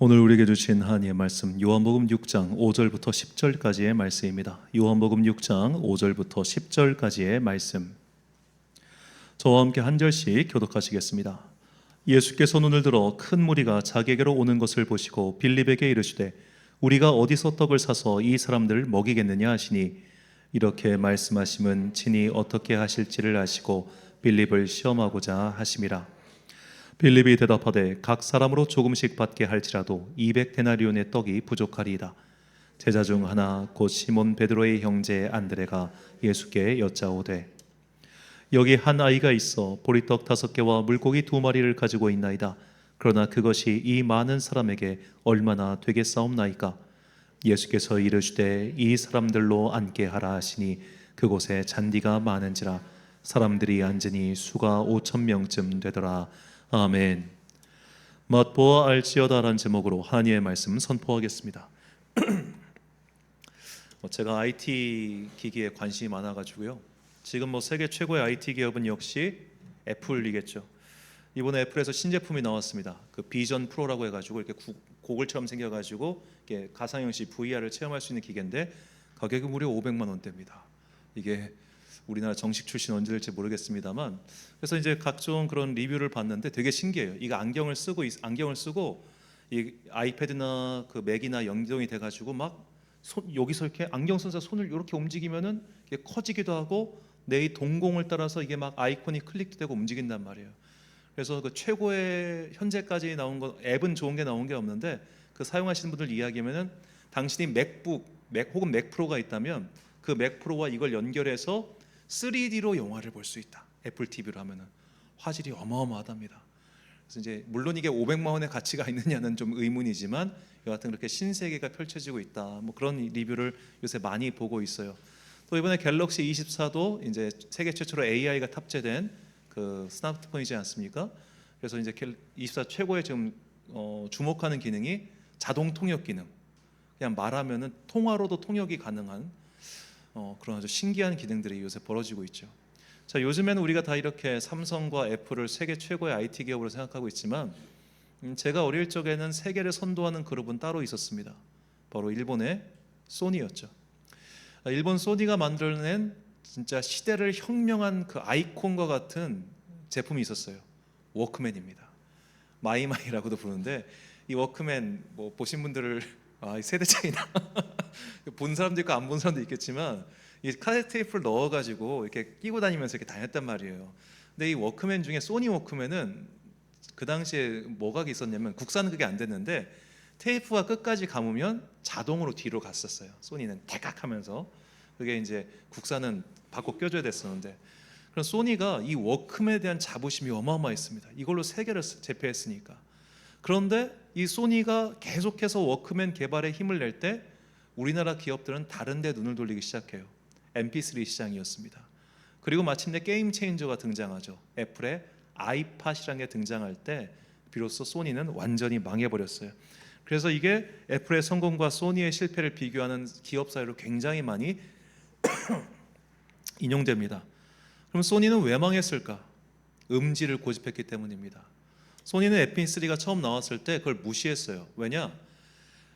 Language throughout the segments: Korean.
오늘 우리에게 주신 하나님의 말씀 요한복음 6장 5절부터 10절까지의 말씀입니다. 요한복음 6장 5절부터 10절까지의 말씀, 저와 함께 한 절씩 교독하시겠습니다. 예수께서 눈을 들어 큰 무리가 자기에게로 오는 것을 보시고 빌립에게 이르시되 우리가 어디서 떡을 사서 이 사람들을 먹이겠느냐 하시니, 이렇게 말씀하심은 친히 어떻게 하실지를 아시고 빌립을 시험하고자 하심이라. 빌립이 대답하되 각 사람으로 조금씩 받게 할지라도 200데나리온의 떡이 부족하리이다. 제자 중 하나 곧 시몬 베드로의 형제 안드레가 예수께 여짜오되 여기 한 아이가 있어 보리떡 5개와 물고기 2마리를 가지고 있나이다. 그러나 그것이 이 많은 사람에게 얼마나 되겠사옵나이까? 예수께서 이르시되 이 사람들로 앉게 하라 하시니 그곳에 잔디가 많은지라 사람들이 앉으니 수가 5,000명쯤 되더라. 아멘. 맛보아 알지어다라는 제목으로 하나님의 말씀 선포하겠습니다. 제가 IT 기기에 관심이 많아가지고요. 지금 세계 최고의 IT 기업은 역시 애플이겠죠. 이번에 애플에서 신제품이 나왔습니다. 그 비전 프로라고 해가지고 이렇게 고글처럼 생겨가지고 이렇게 가상현실 VR을 체험할 수 있는 기계인데 가격이 무려 500만 원대입니다. 이게 우리나라 정식 출신 언제 될지 모르겠습니다만, 그래서 이제 각종 그런 리뷰를 봤는데 되게 신기해요. 이거 안경을 쓰고 이 아이패드나 그 맥이나 연동이 돼가지고 막 여기서 이렇게 안경 쓴 손을 이렇게 움직이면은 이게 커지기도 하고 내 이 동공을 따라서 이게 막 아이콘이 클릭되고 움직인단 말이에요. 그래서 그 최고의 현재까지 나온 거 앱은 좋은 게 나온 게 없는데, 그 사용하시는 분들 이야기하면은 당신이 맥 혹은 맥 프로가 있다면 그 맥 프로와 이걸 연결해서 3D로 영화를 볼 수 있다. 애플 TV로 하면은 화질이 어마어마하답니다. 그래서 이제 물론 이게 500만 원의 가치가 있느냐는 좀 의문이지만 여하튼 그렇게 신세계가 펼쳐지고 있다. 그런 리뷰를 요새 많이 보고 있어요. 또 이번에 갤럭시 24도 이제 세계 최초로 AI가 탑재된 그 스마트폰이지 않습니까? 그래서 이제 24 최고의 지금 주목하는 기능이 자동 통역 기능. 그냥 말하면은 통화로도 통역이 가능한 그런 아주 신기한 기능들이 요새 벌어지고 있죠. 자, 요즘에는 우리가 다 이렇게 삼성과 애플을 세계 최고의 IT 기업으로 생각하고 있지만 제가 어릴 적에는 세계를 선도하는 그룹은 따로 있었습니다. 바로 일본의 소니였죠. 일본 소니가 만들어낸 진짜 시대를 혁명한 그 아이콘과 같은 제품이 있었어요. 워크맨입니다. 마이마이라고도 부르는데 이 워크맨 보신 분들을 세대 차이나 본 사람도 있고 안 본 사람도 있겠지만 이 카세트 테이프를 넣어가지고 이렇게 끼고 다니면서 이렇게 다녔단 말이에요. 근데 이 워크맨 중에 소니 워크맨은 그 당시에 뭐가 있었냐면 국산은 그게 안 됐는데 테이프가 끝까지 감으면 자동으로 뒤로 갔었어요. 소니는 대각 하면서. 그게 이제 국산은 바꿔 껴줘야 됐었는데, 그럼 소니가 이 워크맨에 대한 자부심이 어마어마했습니다. 이걸로 세계를 제패했으니까. 그런데 이 소니가 계속해서 워크맨 개발에 힘을 낼 때 우리나라 기업들은 다른 데 눈을 돌리기 시작해요. MP3 시장이었습니다. 그리고 마침내 게임 체인저가 등장하죠. 애플의 아이팟이라는 게 등장할 때 비로소 소니는 완전히 망해버렸어요. 그래서 이게 애플의 성공과 소니의 실패를 비교하는 기업 사회로 굉장히 많이 인용됩니다. 그럼 소니는 왜 망했을까? 음질을 고집했기 때문입니다. 소니는 MP3가 처음 나왔을 때 그걸 무시했어요. 왜냐?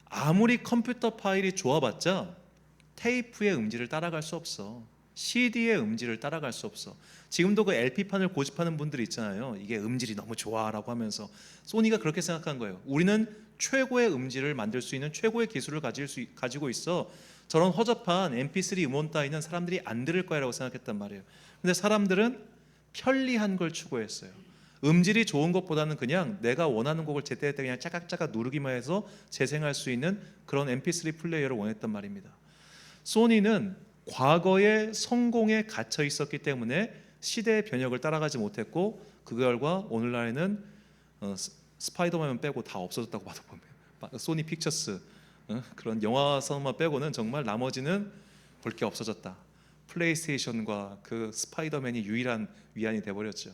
아무리 컴퓨터 파일이 좋아봤자 테이프의 음질을 따라갈 수 없어. CD의 음질을 따라갈 수 없어. 지금도 그 LP판을 고집하는 분들이 있잖아요. 이게 음질이 너무 좋아라고 하면서 소니가 그렇게 생각한 거예요. 우리는 최고의 음질을 만들 수 있는 최고의 기술을 가지고 있어. 저런 허접한 MP3 음원 따위는 사람들이 안 들을 거야라고 생각했단 말이에요. 근데 사람들은 편리한 걸 추구했어요. 음질이 좋은 것보다는 그냥 내가 원하는 곡을 제때제때 그냥 짜각짜각 누르기만 해서 재생할 수 있는 그런 MP3 플레이어를 원했단 말입니다. 소니는 과거의 성공에 갇혀 있었기 때문에 시대의 변혁을 따라가지 못했고, 그 결과 오늘날에는 스파이더맨 빼고 다 없어졌다고 봐도 보면 소니 픽처스 그런 영화사만 빼고는 정말 나머지는 볼 게 없어졌다. 플레이스테이션과 그 스파이더맨이 유일한 위안이 돼버렸죠.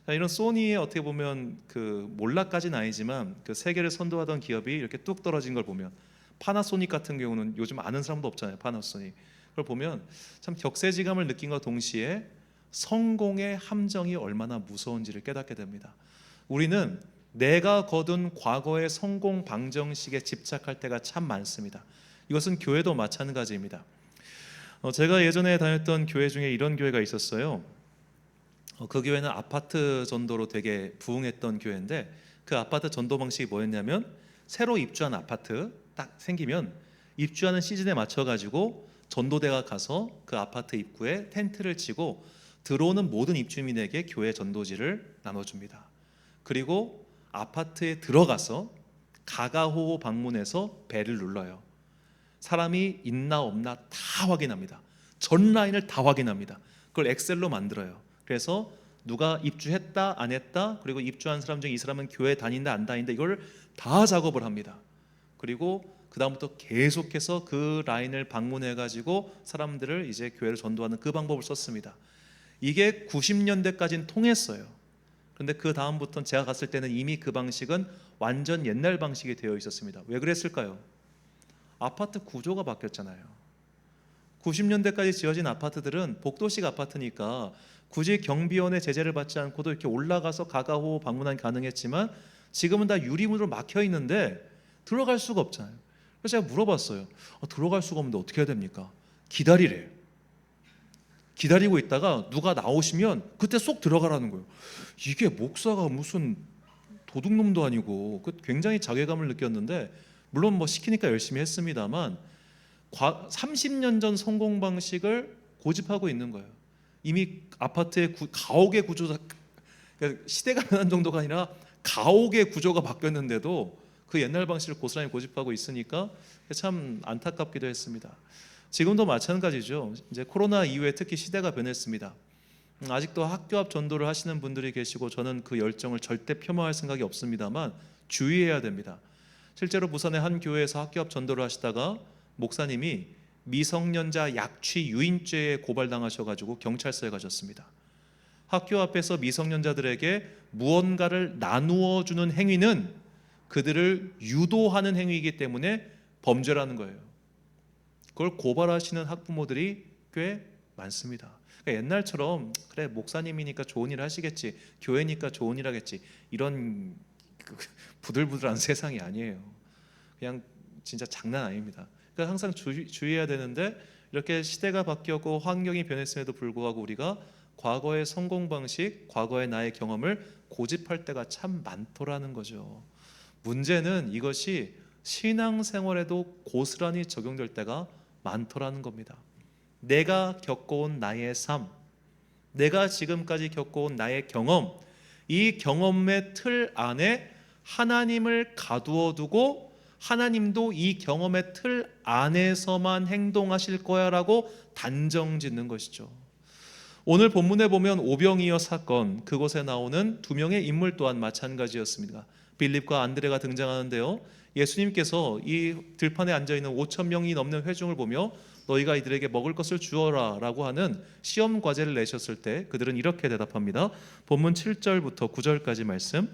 이런 소니의 어떻게 보면 그 몰락까지는 아니지만 그 세계를 선도하던 기업이 이렇게 뚝 떨어진 걸 보면, 파나소닉 같은 경우는 요즘 아는 사람도 없잖아요. 파나소닉. 그걸 보면 참 격세지감을 느낀과 동시에 성공의 함정이 얼마나 무서운지를 깨닫게 됩니다. 우리는 내가 거둔 과거의 성공 방정식에 집착할 때가 참 많습니다. 이것은 교회도 마찬가지입니다. 제가 예전에 다녔던 교회 중에 이런 교회가 있었어요. 그 교회는 아파트 전도로 되게 부흥했던 교회인데, 그 아파트 전도 방식이 뭐였냐면, 새로 입주한 아파트 딱 생기면 입주하는 시즌에 맞춰 가지고 전도대가 가서 그 아파트 입구에 텐트를 치고 들어오는 모든 입주민에게 교회 전도지를 나눠줍니다. 그리고 아파트에 들어가서 가가호호 방문해서 벨을 눌러요. 사람이 있나 없나 다 확인합니다. 전 라인을 다 확인합니다. 그걸 엑셀로 만들어요. 그래서 누가 입주했다 안 했다, 그리고 입주한 사람 중에 이 사람은 교회 다닌다 안 다닌다, 이걸 다 작업을 합니다. 그리고 그 다음부터 계속해서 그 라인을 방문해 가지고 사람들을 이제 교회를 전도하는 그 방법을 썼습니다. 이게 90년대까지는 통했어요. 그런데 그 다음부터는 제가 갔을 때는 이미 그 방식은 완전 옛날 방식이 되어 있었습니다. 왜 그랬을까요? 아파트 구조가 바뀌었잖아요. 90년대까지 지어진 아파트들은 복도식 아파트니까 굳이 경비원의 제재를 받지 않고도 이렇게 올라가서 가가호 방문이 가능했지만, 지금은 다 유리문으로 막혀 있는데 들어갈 수가 없잖아요. 그래서 제가 물어봤어요. 들어갈 수가 없는데 어떻게 해야 됩니까? 기다리래요. 기다리고 있다가 누가 나오시면 그때 쏙 들어가라는 거예요. 이게 목사가 무슨 도둑놈도 아니고, 굉장히 자괴감을 느꼈는데, 물론 뭐 시키니까 열심히 했습니다만 30년 전 성공 방식을 고집하고 있는 거예요. 이미 아파트의 가옥의 구조가, 그러니까 시대가 변한 정도가 아니라 가옥의 구조가 바뀌었는데도 그 옛날 방식을 고스란히 고집하고 있으니까 참 안타깝기도 했습니다. 지금도 마찬가지죠. 이제 코로나 이후에 특히 시대가 변했습니다. 아직도 학교 앞 전도를 하시는 분들이 계시고, 저는 그 열정을 절대 폄하할 생각이 없습니다만 주의해야 됩니다. 실제로 부산의 한 교회에서 학교 앞 전도를 하시다가 목사님이 미성년자 약취 유인죄에 고발당하셔가지고 경찰서에 가셨습니다. 학교 앞에서 미성년자들에게 무언가를 나누어 주는 행위는 그들을 유도하는 행위이기 때문에 범죄라는 거예요. 그걸 고발하시는 학부모들이 꽤 많습니다. 그러니까 옛날처럼 그래 목사님이니까 좋은 일 하시겠지, 교회니까 좋은 일 하겠지, 이런 부들부들한 세상이 아니에요. 그냥 진짜 장난 아닙니다. 그러니까 항상 주의해야 되는데, 이렇게 시대가 바뀌었고 환경이 변했음에도 불구하고 우리가 과거의 성공 방식, 과거의 나의 경험을 고집할 때가 참 많더라는 거죠. 문제는 이것이 신앙생활에도 고스란히 적용될 때가 많더라는 겁니다. 내가 겪어온 나의 삶, 내가 지금까지 겪어온 나의 경험, 이 경험의 틀 안에 하나님을 가두어 두고 하나님도 이 경험의 틀 안에서만 행동하실 거야 라고 단정 짓는 것이죠. 오늘 본문에 보면 오병이어 사건, 그곳에 나오는 두 명의 인물 또한 마찬가지였습니다. 빌립과 안드레가 등장하는데요, 예수님께서 이 들판에 앉아있는 5천 명이 넘는 회중을 보며 너희가 이들에게 먹을 것을 주어라 라고 하는 시험 과제를 내셨을 때 그들은 이렇게 대답합니다. 본문 7절부터 9절까지 말씀.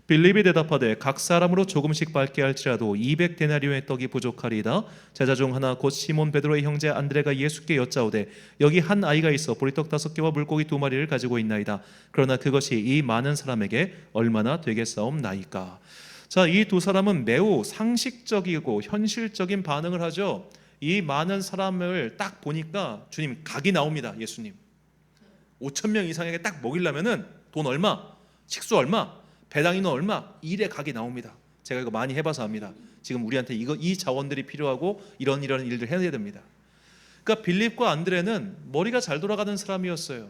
빌립이 대답하되 각 사람으로 조금씩 밟게 할지라도 200데나리온의 떡이 부족하리이다. 제자 중 하나 곧 시몬 베드로의 형제 안드레가 예수께 여짜오되 여기 한 아이가 있어 보리떡 5개와 물고기 2마리를 가지고 있나이다. 그러나 그것이 이 많은 사람에게 얼마나 되겠사옵나이까. 자, 이 두 사람은 매우 상식적이고 현실적인 반응을 하죠. 이 많은 사람을 딱 보니까 주님 각이 나옵니다. 예수님 5천 명 이상에게 딱 먹이려면은 돈 얼마, 식수 얼마, 배당 인원 얼마, 일에 각이 나옵니다. 제가 이거 많이 해봐서 압니다. 지금 우리한테 이 자원들이 필요하고 이런 일들 해야 됩니다. 그러니까 빌립과 안드레는 머리가 잘 돌아가는 사람이었어요.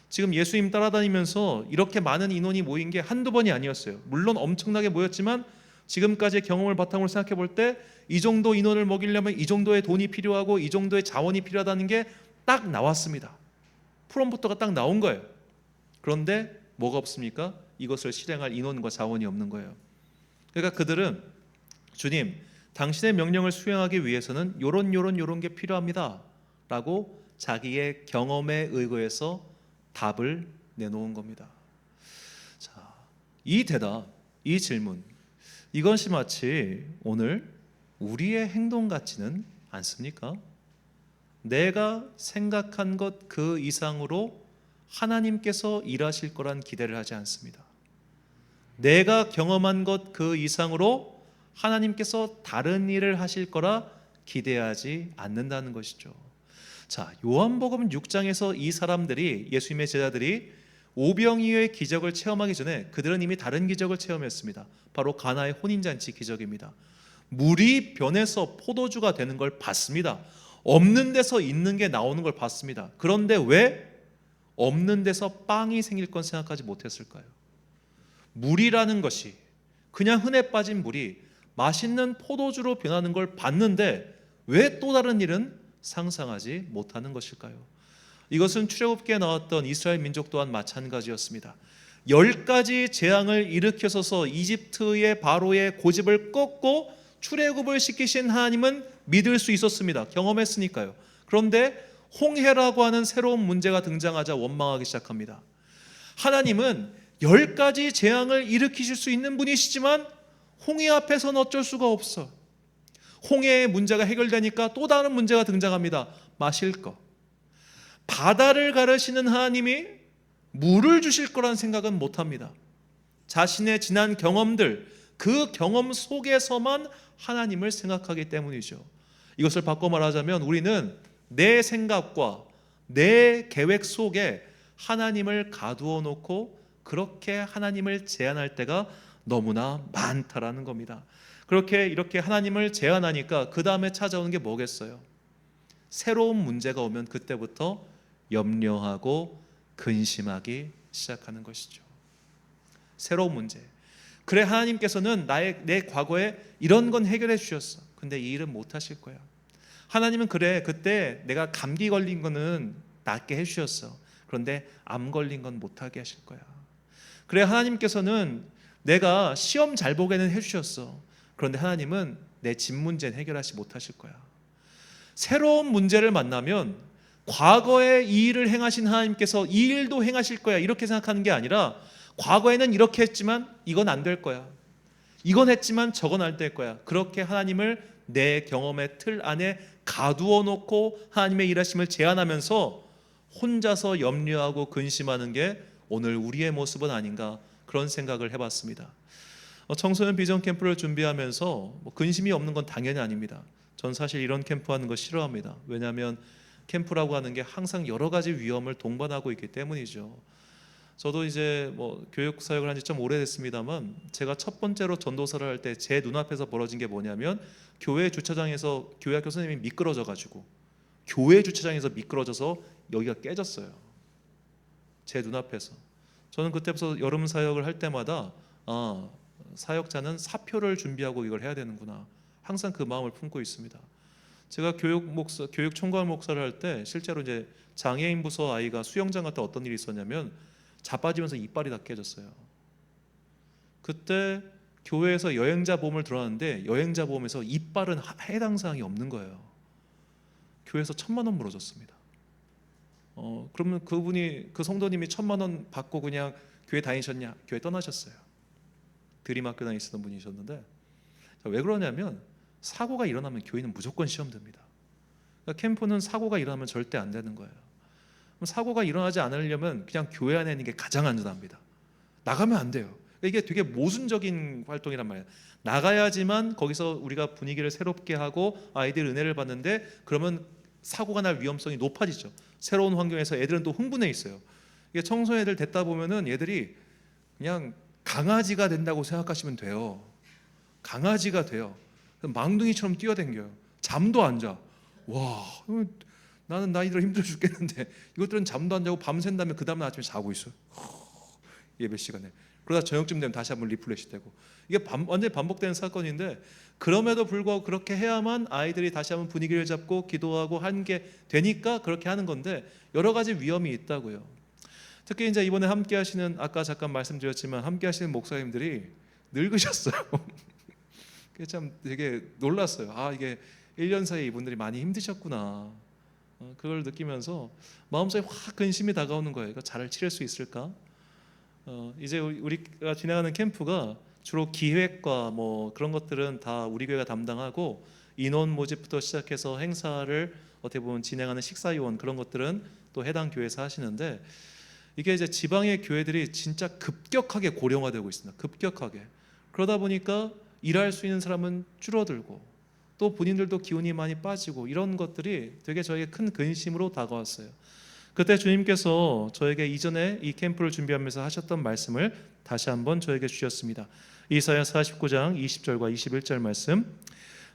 지금 예수님 따라다니면서 이렇게 많은 인원이 모인 게 한두 번이 아니었어요. 물론 엄청나게 모였지만 지금까지의 경험을 바탕으로 생각해 볼 때 이 정도 인원을 먹이려면 이 정도의 돈이 필요하고 이 정도의 자원이 필요하다는 게 딱 나왔습니다. 프롬프터가 딱 나온 거예요. 그런데 뭐가 없습니까? 이것을 실행할 인원과 자원이 없는 거예요. 그러니까 그들은 주님, 당신의 명령을 수행하기 위해서는 요런 게 필요합니다 라고 자기의 경험에 의거해서 답을 내놓은 겁니다. 자, 이 대답, 이 질문, 이것이 마치 오늘 우리의 행동 같지는 않습니까? 내가 생각한 것 그 이상으로 하나님께서 일하실 거란 기대를 하지 않습니다. 내가 경험한 것 그 이상으로 하나님께서 다른 일을 하실 거라 기대하지 않는다는 것이죠. 자, 요한복음 6장에서 이 사람들이, 예수님의 제자들이 오병이어의 기적을 체험하기 전에 그들은 이미 다른 기적을 체험했습니다. 바로 가나의 혼인잔치 기적입니다. 물이 변해서 포도주가 되는 걸 봤습니다. 없는 데서 있는 게 나오는 걸 봤습니다. 그런데 왜 없는 데서 빵이 생길 건 생각하지 못했을까요? 물이라는 것이, 그냥 흔해 빠진 물이 맛있는 포도주로 변하는 걸 봤는데 왜 또 다른 일은 상상하지 못하는 것일까요? 이것은 출애굽기에 나왔던 이스라엘 민족 또한 마찬가지였습니다. 10가지 재앙을 일으켜서서 이집트의 바로의 고집을 꺾고 출애굽을 시키신 하나님은 믿을 수 있었습니다. 경험했으니까요. 그런데 홍해라고 하는 새로운 문제가 등장하자 원망하기 시작합니다. 하나님은 10가지 재앙을 일으키실 수 있는 분이시지만 홍해 앞에서는 어쩔 수가 없어. 홍해의 문제가 해결되니까 또 다른 문제가 등장합니다. 마실 것. 바다를 가르시는 하나님이 물을 주실 거란 생각은 못합니다. 자신의 지난 경험들, 그 경험 속에서만 하나님을 생각하기 때문이죠. 이것을 바꿔 말하자면 우리는 내 생각과 내 계획 속에 하나님을 가두어 놓고 그렇게 하나님을 제한할 때가 너무나 많다라는 겁니다. 그렇게 이렇게 하나님을 제한하니까 그 다음에 찾아오는 게 뭐겠어요? 새로운 문제가 오면 그때부터 염려하고 근심하기 시작하는 것이죠. 새로운 문제. 그래, 하나님께서는 내 과거에 이런 건 해결해 주셨어. 근데 이 일은 못 하실 거야. 하나님은 그래, 그때 내가 감기 걸린 거는 낫게 해 주셨어. 그런데 암 걸린 건 못하게 하실 거야. 그래, 하나님께서는 내가 시험 잘 보게는 해 주셨어. 그런데 하나님은 내 집 문제는 해결하지 못하실 거야. 새로운 문제를 만나면 과거에 이 일을 행하신 하나님께서 이 일도 행하실 거야 이렇게 생각하는 게 아니라, 과거에는 이렇게 했지만 이건 안 될 거야, 이건 했지만 저건 안 될 거야, 그렇게 하나님을 내 경험의 틀 안에 가두어 놓고 하나님의 일하심을 제한하면서 혼자서 염려하고 근심하는 게 오늘 우리의 모습은 아닌가, 그런 생각을 해봤습니다. 청소년 비전 캠프를 준비하면서 근심이 없는 건 당연히 아닙니다. 전 사실 이런 캠프 하는 거 싫어합니다. 왜냐하면 캠프라고 하는 게 항상 여러 가지 위험을 동반하고 있기 때문이죠. 저도 이제 교육 사역을 한 지 좀 오래됐습니다만, 제가 첫 번째로 전도서를 할 때 제 눈앞에서 벌어진 게 뭐냐면, 교회 주차장에서 교회학교 선생님이 미끄러져 가지고 교회 주차장에서 미끄러져서 여기가 깨졌어요. 제 눈앞에서. 저는 그때부터 여름 사역을 할 때마다 사역자는 사표를 준비하고 이걸 해야 되는구나, 항상 그 마음을 품고 있습니다. 제가 교육 총괄 목사를 할 때 실제로 이제 장애인 부서 아이가 수영장 갔다 어떤 일이 있었냐면 자빠지면서 이빨이 다 깨졌어요. 그때 교회에서 여행자 보험을 들어왔는데 여행자 보험에서 이빨은 해당 사항이 없는 거예요. 교회에서 1,000만 원 물어줬습니다. 그러면 그 성도님이 1,000만 원 받고 그냥 교회 다니셨냐? 교회 떠나셨어요. 드림학교 다니시던 분이셨는데, 왜 그러냐면 사고가 일어나면 교회는 무조건 시험 듭니다. 그러니까 캠프는 사고가 일어나면 절대 안 되는 거예요. 그럼 사고가 일어나지 않으려면 그냥 교회 안에 있는 게 가장 안전합니다. 나가면 안 돼요. 이게 되게 모순적인 활동이란 말이에요. 나가야지만 거기서 우리가 분위기를 새롭게 하고 아이들 은혜를 받는데, 그러면 사고가 날 위험성이 높아지죠. 새로운 환경에서 애들은 또 흥분해 있어요. 이게 청소년 애들 됐다 보면은 얘들이 그냥 강아지가 된다고 생각하시면 돼요. 강아지가 돼요. 망둥이처럼 뛰어댕겨요. 잠도 안 자. 와, 나는 나이들 힘들어 죽겠는데 이것들은 잠도 안 자고 밤샌 다음에 그 다음날 아침에 자고 있어요. 예배 시간에. 그러다 저녁쯤 되면 다시 한번 리플레시 되고, 이게 완전히 반복되는 사건인데, 그럼에도 불구하고 그렇게 해야만 아이들이 다시 한번 분위기를 잡고 기도하고 하는 게 되니까 그렇게 하는 건데, 여러 가지 위험이 있다고요. 특히 이제 이번에 함께 하시는, 아까 잠깐 말씀드렸지만 함께 하시는 목사님들이 늙으셨어요. 그게 참 되게 놀랐어요. 이게 1년 사이에 이분들이 많이 힘드셨구나. 그걸 느끼면서 마음속에 확 근심이 다가오는 거예요. 이거 잘 치를 수 있을까? 이제 우리가 진행하는 캠프가 주로 기획과 그런 것들은 다 우리 교회가 담당하고, 인원 모집부터 시작해서 행사를 어떻게 보면 진행하는 식사요원, 그런 것들은 또 해당 교회에서 하시는데, 이게 이제 지방의 교회들이 진짜 급격하게 고령화되고 있습니다. 급격하게. 그러다 보니까 일할 수 있는 사람은 줄어들고 또 본인들도 기운이 많이 빠지고 이런 것들이 되게 저에게 큰 근심으로 다가왔어요. 그때 주님께서 저에게 이전에 이 캠프를 준비하면서 하셨던 말씀을 다시 한번 저에게 주셨습니다. 이사야 49장 20절과 21절 말씀.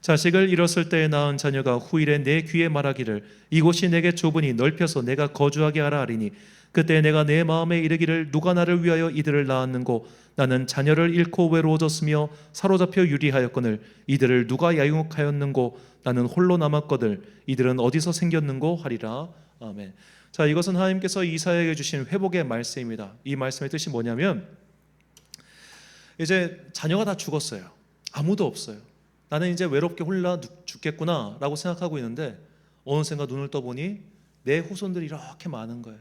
자식을 잃었을 때에 낳은 자녀가 후일에 내 귀에 말하기를 이곳이 내게 좁으니 넓혀서 내가 거주하게 하라 하리니 그때 내가 내 마음에 이르기를 누가 나를 위하여 이들을 낳았는고 나는 자녀를 잃고 외로워졌으며 사로잡혀 유리하였거늘 이들을 누가 양육하였는고 나는 홀로 남았거늘 이들은 어디서 생겼는고 하리라. 아멘. 자, 이것은 하나님께서 이사야에게 주신 회복의 말씀입니다. 이 말씀의 뜻이 뭐냐면 이제 자녀가 다 죽었어요. 아무도 없어요. 나는 이제 외롭게 홀라 죽겠구나 라고 생각하고 있는데 어느샌가 눈을 떠보니 내 후손들이 이렇게 많은 거예요.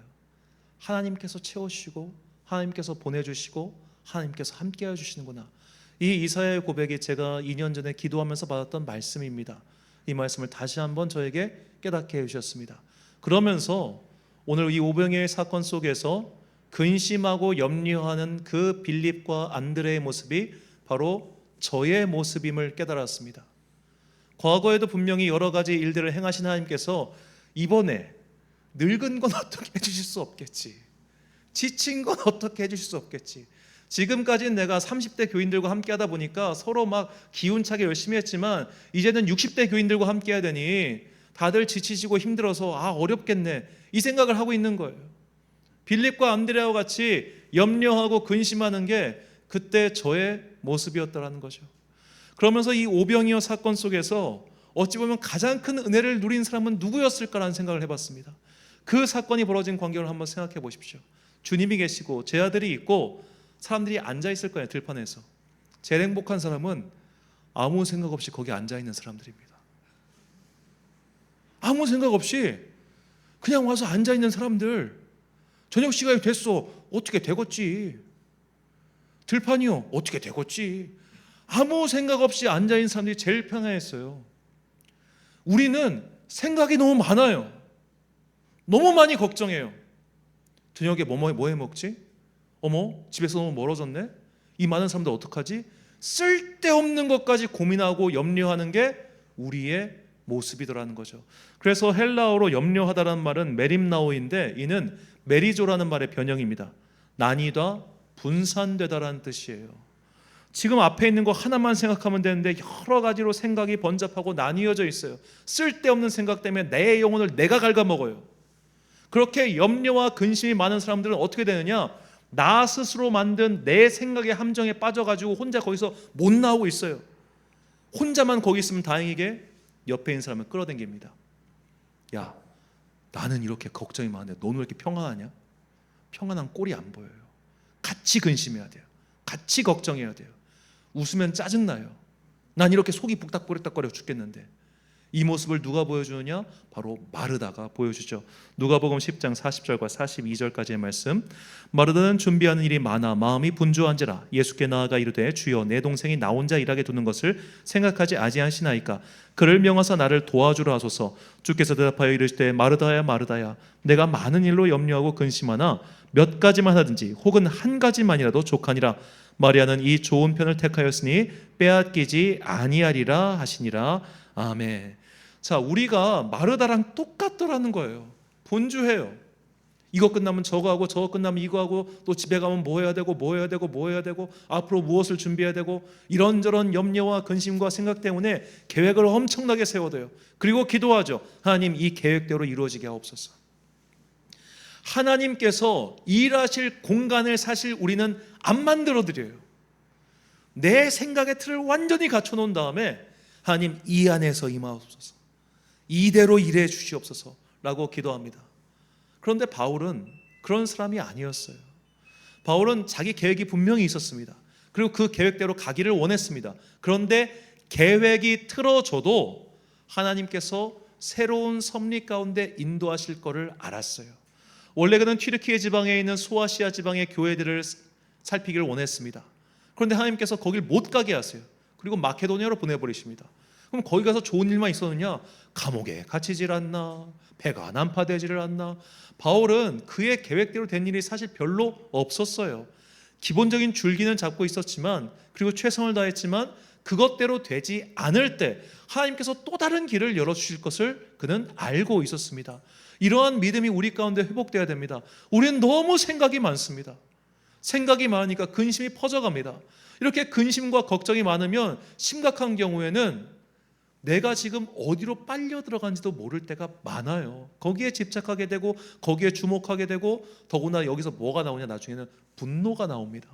하나님께서 채우시고 하나님께서 보내주시고 하나님께서 함께 해주시는구나. 이 이사야의 고백이 제가 2년 전에 기도하면서 받았던 말씀입니다. 이 말씀을 다시 한번 저에게 깨닫게 해주셨습니다. 그러면서 오늘 이 오병이어의 사건 속에서 근심하고 염려하는 그 빌립과 안드레의 모습이 바로 저의 모습임을 깨달았습니다. 과거에도 분명히 여러 가지 일들을 행하신 하나님께서 이번에 늙은 건 어떻게 해주실 수 없겠지, 지친 건 어떻게 해주실 수 없겠지. 지금까지는 내가 30대 교인들과 함께 하다 보니까 서로 막 기운차게 열심히 했지만 이제는 60대 교인들과 함께 해야 되니 다들 지치시고 힘들어서 어렵겠네 이 생각을 하고 있는 거예요. 빌립과 안드레아와 같이 염려하고 근심하는 게 그때 저의 모습이었다라는 거죠. 그러면서 이 오병이어 사건 속에서 어찌 보면 가장 큰 은혜를 누린 사람은 누구였을까라는 생각을 해봤습니다. 그 사건이 벌어진 광경을 한번 생각해 보십시오. 주님이 계시고 제 아들이 있고 사람들이 앉아 있을 거예요. 들판에서. 제일 행복한 사람은 아무 생각 없이 거기 앉아 있는 사람들입니다. 아무 생각 없이 그냥 와서 앉아 있는 사람들. 저녁 시간이 됐어. 어떻게 되겠지. 들판이요. 어떻게 되겠지. 아무 생각 없이 앉아 있는 사람들이 제일 편안했어요. 우리는 생각이 너무 많아요. 너무 많이 걱정해요. 저녁에 뭐 해 먹지? 어머, 집에서 너무 멀어졌네? 이 많은 사람들 어떡하지? 쓸데없는 것까지 고민하고 염려하는 게 우리의 모습이더라는 거죠. 그래서 헬라어로 염려하다라는 말은 메림나오인데 이는 메리조라는 말의 변형입니다. 나뉘다, 분산되다라는 뜻이에요. 지금 앞에 있는 거 하나만 생각하면 되는데 여러 가지로 생각이 번잡하고 나뉘어져 있어요. 쓸데없는 생각 때문에 내 영혼을 내가 갉아먹어요. 그렇게 염려와 근심이 많은 사람들은 어떻게 되느냐? 나 스스로 만든 내 생각의 함정에 빠져가지고 혼자 거기서 못 나오고 있어요. 혼자만 거기 있으면 다행이게 옆에 있는 사람을 끌어당깁니다. 야, 나는 이렇게 걱정이 많은데 너는 왜 이렇게 평안하냐? 평안한 꼴이 안 보여요. 같이 근심해야 돼요. 같이 걱정해야 돼요. 웃으면 짜증나요. 난 이렇게 속이 북닥거려 죽겠는데. 이 모습을 누가 보여주느냐? 바로 마르다가 보여주죠. 누가복음 10장 40절과 42절까지의 말씀. 마르다는 준비하는 일이 많아 마음이 분주한지라 예수께 나아가 이르되 주여 내 동생이 나 혼자 일하게 두는 것을 생각하지 아니하시나이까. 그를 명하사 나를 도와주라 하소서. 주께서 대답하여 이르시되 마르다야 마르다야 내가 많은 일로 염려하고 근심하나 몇 가지만 하든지 혹은 한 가지만이라도 족하니라. 마리아는 이 좋은 편을 택하였으니 빼앗기지 아니하리라 하시니라. 아멘. 자, 우리가 마르다랑 똑같더라는 거예요. 분주해요. 이거 끝나면 저거 하고 저거 끝나면 이거 하고 또 집에 가면 뭐 해야 되고 뭐 해야 되고 뭐 해야 되고 앞으로 무엇을 준비해야 되고 이런저런 염려와 근심과 생각 때문에 계획을 엄청나게 세워둬요. 그리고 기도하죠. 하나님 이 계획대로 이루어지게 하옵소서. 하나님께서 일하실 공간을 사실 우리는 안 만들어 드려요. 내 생각의 틀을 완전히 갖춰 놓은 다음에 하나님 이 안에서 임하옵소서. 이대로 일해 주시옵소서 라고 기도합니다. 그런데 바울은 그런 사람이 아니었어요. 바울은 자기 계획이 분명히 있었습니다. 그리고 그 계획대로 가기를 원했습니다. 그런데 계획이 틀어져도 하나님께서 새로운 섭리 가운데 인도하실 것을 알았어요. 원래 그는 튀르키예 지방에 있는 소아시아 지방의 교회들을 살피기를 원했습니다. 그런데 하나님께서 거길 못 가게 하세요. 그리고 마케도니아로 보내버리십니다. 그럼 거기 가서 좋은 일만 있었느냐? 감옥에 갇히질 않나? 배가 난파되지를 않나? 바울은 그의 계획대로 된 일이 사실 별로 없었어요. 기본적인 줄기는 잡고 있었지만, 그리고 최선을 다했지만 그것대로 되지 않을 때 하나님께서 또 다른 길을 열어주실 것을 그는 알고 있었습니다. 이러한 믿음이 우리 가운데 회복되어야 됩니다. 우리는 너무 생각이 많습니다. 생각이 많으니까 근심이 퍼져갑니다. 이렇게 근심과 걱정이 많으면 심각한 경우에는 내가 지금 어디로 빨려 들어간지도 모를 때가 많아요. 거기에 집착하게 되고 거기에 주목하게 되고, 더구나 여기서 뭐가 나오냐, 나중에는 분노가 나옵니다.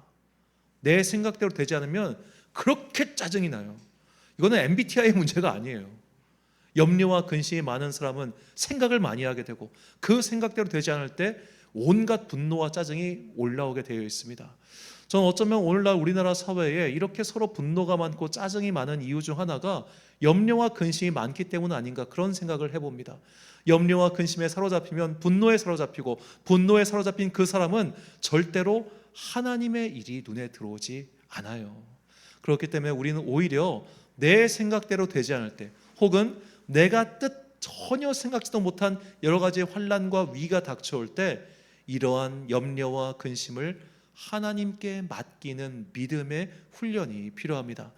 내 생각대로 되지 않으면 그렇게 짜증이 나요. 이거는 MBTI 문제가 아니에요. 염려와 근심이 많은 사람은 생각을 많이 하게 되고 그 생각대로 되지 않을 때 온갖 분노와 짜증이 올라오게 되어 있습니다. 저는 어쩌면 오늘날 우리나라 사회에 이렇게 서로 분노가 많고 짜증이 많은 이유 중 하나가 염려와 근심이 많기 때문 아닌가, 그런 생각을 해봅니다. 염려와 근심에 사로잡히면 분노에 사로잡히고, 분노에 사로잡힌 그 사람은 절대로 하나님의 일이 눈에 들어오지 않아요. 그렇기 때문에 우리는 오히려 내 생각대로 되지 않을 때, 혹은 내가 전혀 생각지도 못한 여러 가지 환난과 위기가 닥쳐올 때 이러한 염려와 근심을 하나님께 맡기는 믿음의 훈련이 필요합니다.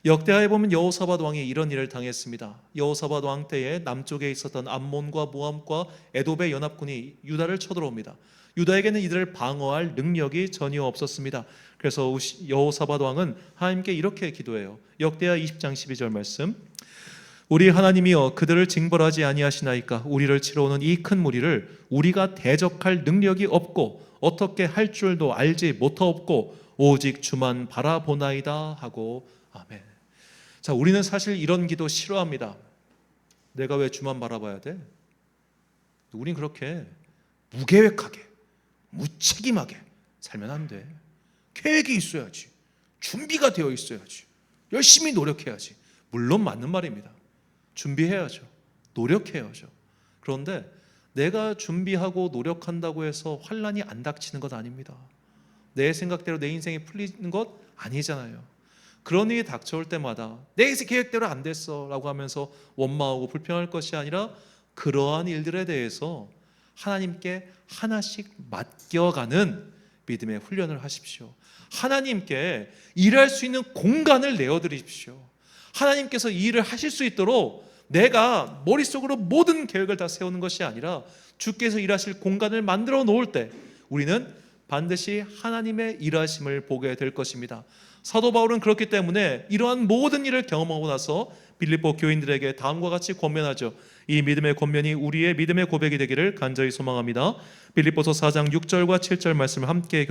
역대하에 보면 여호사밧 왕이 이런 일을 당했습니다. 여호사밧 왕 때에 남쪽에 있었던 암몬과 모압과 에돔의 연합군이 유다를 쳐들어옵니다. 유다에게는 이들을 방어할 능력이 전혀 없었습니다. 그래서 여호사밧 왕은 하나님께 이렇게 기도해요. 역대하 20장 12절 말씀, 우리 하나님이여 그들을 징벌하지 아니하시나이까? 우리를 치러 오는 이 큰 무리를 우리가 대적할 능력이 없고 어떻게 할 줄도 알지 못하옵고 오직 주만 바라보나이다 하고. 아멘. 자, 우리는 사실 이런 기도 싫어합니다. 내가 왜 주만 바라봐야 돼? 우린 그렇게 무계획하게 무책임하게 살면 안 돼. 계획이 있어야지. 준비가 되어 있어야지. 열심히 노력해야지. 물론 맞는 말입니다. 준비해야죠. 노력해야죠. 그런데 내가 준비하고 노력한다고 해서 환난이 안 닥치는 것 아닙니다. 내 생각대로 내 인생이 풀리는 것 아니잖아요. 그런 일이 닥쳐올 때마다 내 계획대로 안 됐어 라고 하면서 원망하고 불평할 것이 아니라, 그러한 일들에 대해서 하나님께 하나씩 맡겨가는 믿음의 훈련을 하십시오. 하나님께 일할 수 있는 공간을 내어드리십시오. 하나님께서 이 일을 하실 수 있도록 내가 머릿속으로 모든 계획을 다 세우는 것이 아니라 주께서 일하실 공간을 만들어 놓을 때 우리는 반드시 하나님의 일하심을 보게 될 것입니다. 사도 바울은 그렇기 때문에 이러한 모든 일을 경험하고 나서 빌립보 교인들에게 다음과 같이 권면하죠. 이 믿음의 권면이 우리의 믿음의 고백이 되기를 간절히 소망합니다. 빌립보서 4장 6절과 7절 말씀을 함께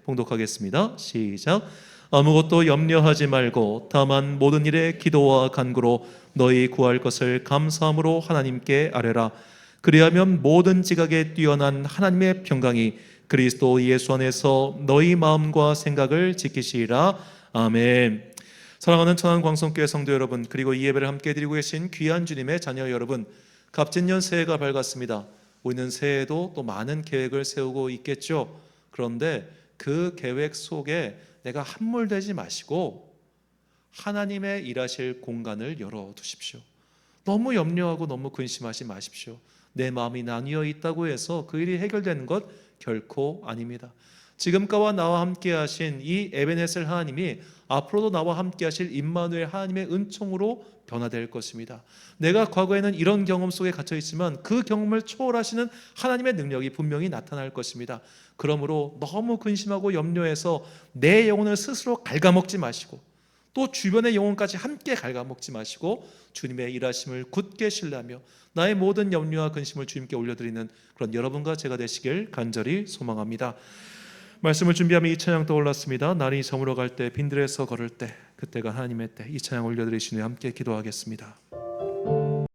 봉독하겠습니다. 시작. 아무것도 염려하지 말고 다만 모든 일에 기도와 간구로 너희 구할 것을 감사함으로 하나님께 아뢰라. 그리하면 모든 지각에 뛰어난 하나님의 평강이 그리스도 예수 안에서 너희 마음과 생각을 지키시리라. 아멘. 사랑하는 천안광성교회 성도 여러분, 그리고 이 예배를 함께 드리고 계신 귀한 주님의 자녀 여러분, 갑진년 새해가 밝았습니다. 우리는 새해에도 또 많은 계획을 세우고 있겠죠. 그런데 그 계획 속에 내가 함몰되지 마시고 하나님의 일하실 공간을 열어두십시오. 너무 염려하고 너무 근심하지 마십시오. 내 마음이 나뉘어 있다고 해서 그 일이 해결되는 것 결코 아닙니다. 지금까지와 나와 함께 하신 이 에베네셀 하나님이 앞으로도 나와 함께 하실 임마누엘 하나님의 은총으로 변화될 것입니다. 내가 과거에는 이런 경험 속에 갇혀 있지만 그 경험을 초월하시는 하나님의 능력이 분명히 나타날 것입니다. 그러므로 너무 근심하고 염려해서 내 영혼을 스스로 갉아먹지 마시고 또 주변의 영혼까지 함께 갉아먹지 마시고 주님의 일하심을 굳게 신뢰하며 나의 모든 염려와 근심을 주님께 올려드리는 그런 여러분과 제가 되시길 간절히 소망합니다. 말씀을 준비하며 이 찬양 떠올랐습니다. 날이 저물어 갈 때 빈들에서 걸을 때 그때가 하나님의 때, 이 찬양 올려드리신 후에 함께 기도하겠습니다.